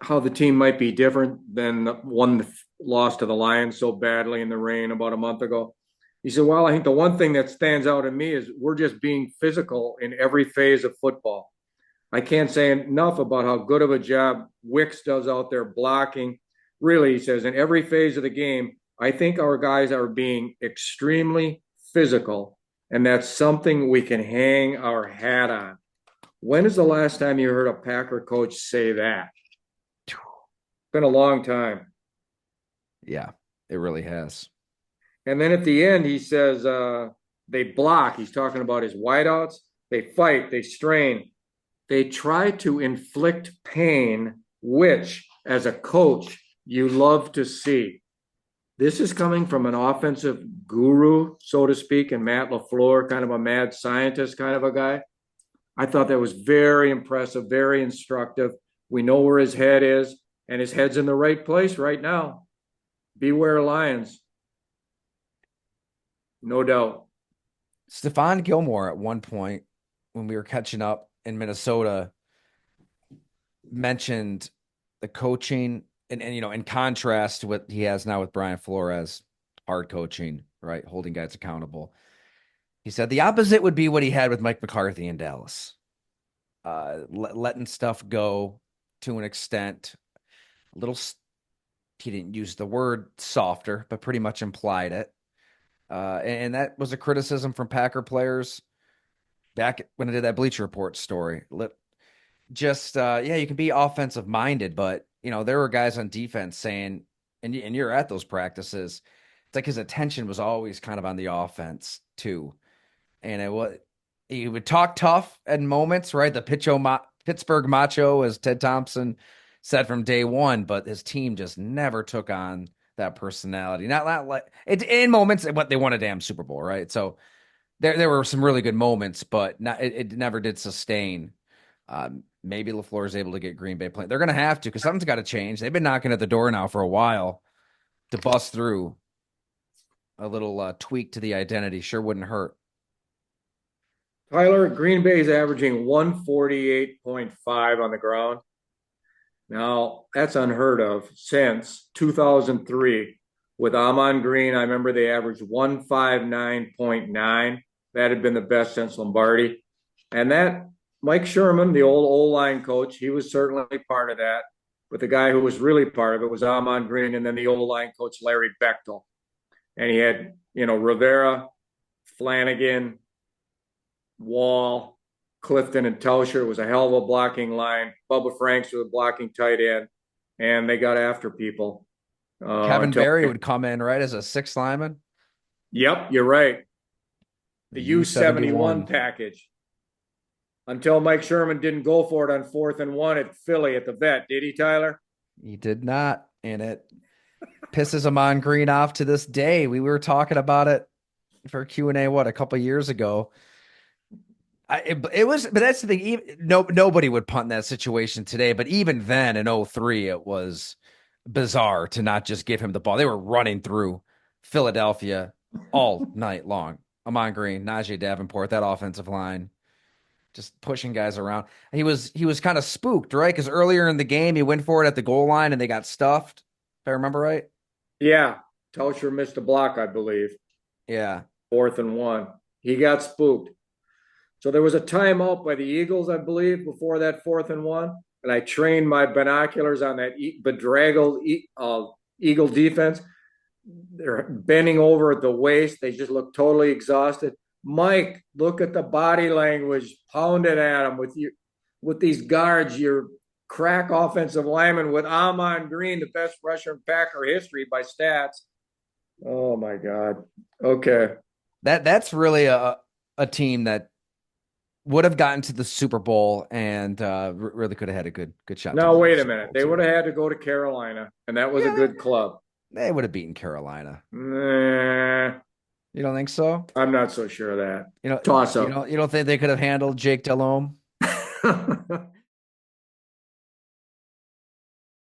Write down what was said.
how the team might be different than the one that lost to the Lions so badly in the rain about a month ago. He said, well, I think the one thing that stands out to me is we're just being physical in every phase of football. I can't say enough about how good of a job Wicks does out there blocking. Really, he says, in every phase of the game, I think our guys are being extremely physical, and that's something we can hang our hat on. When is the last time you heard a Packer coach say that? It's been a long time. Yeah, it really has. And then at the end, he says they block. He's talking about his wideouts. They fight, they strain, they try to inflict pain, which, as a coach, you love to see. This is coming from an offensive guru, so to speak, and Matt LaFleur, kind of a mad scientist kind of a guy. I thought that was very impressive, very instructive. We know where his head is, and his head's in the right place right now. Beware Lions, no doubt. Stephon Gilmore at one point when we were catching up in Minnesota mentioned the coaching and in contrast to what he has now with Brian Flores, hard coaching, right? Holding guys accountable. He said the opposite would be what he had with Mike McCarthy in Dallas. Letting stuff go to an extent, a little, he didn't use the word softer, but pretty much implied it. And that was a criticism from Packer players back when I did that Bleacher Report story. Yeah, you can be offensive minded, but there were guys on defense saying, and you're at those practices. It's like his attention was always kind of on the offense too, and he would talk tough at moments, right? The Pittsburgh macho, as Ted Thompson said from day one, but his team just never took on that personality. Not like it in moments, what they won a damn Super Bowl, right? So there were some really good moments, but it never did sustain. Maybe LaFleur is able to get Green Bay playing. They're going to have to because something's got to change. They've been knocking at the door now for a while to bust through. A little tweak to the identity sure wouldn't hurt. Tyler, Green Bay is averaging 148.5 on the ground. Now, that's unheard of since 2003. With Amon Green, I remember they averaged 159.9. That had been the best since Lombardi. And that Mike Sherman, the old O-line coach, he was certainly part of that. But the guy who was really part of it was Amon Green and then the O-line coach, Larry Bechtel. And he had, Rivera, Flanagan, Wall, Clifton, and Tauscher. It was a hell of a blocking line. Bubba Franks was a blocking tight end, and they got after people Kevin until. Barry would come in right as a sixth lineman. Yep, you're right. The The U71 U71. package. Until Mike Sherman didn't go for it on 4th and 1 at Philly at the vet, did he, Tyler? He did not, and it pisses Amon Green off to this day. We were talking about it for Q&A, a couple years ago. It was, but that's the thing. Nobody would punt in that situation today. But even then, in 03, it was bizarre to not just give him the ball. They were running through Philadelphia all night long. Amon Green, Najee Davenport, that offensive line, just pushing guys around. He was kind of spooked, right? Because earlier in the game, he went for it at the goal line and they got stuffed. If I remember right. Yeah, Tauscher missed a block, I believe. Yeah. 4th and 1. He got spooked. So there was a timeout by the Eagles, I believe, before that 4th and 1. And I trained my binoculars on that bedraggled Eagle defense. They're bending over at the waist. They just look totally exhausted. Mike, look at the body language pounded at them with these guards. Your crack offensive lineman with Amon Green, the best rusher in Packer history by stats. Oh my God. Okay. That's really a team that would have gotten to the Super Bowl and really could have had a good shot to Now win the wait a Super minute. Bowl They would too. have had to go to Carolina, and that was a Yeah, good club. they would have beaten Carolina. Nah, You don't think so? I'm not so sure of that. You know, Toss you up. know, you don't think they could have handled Jake Delhomme?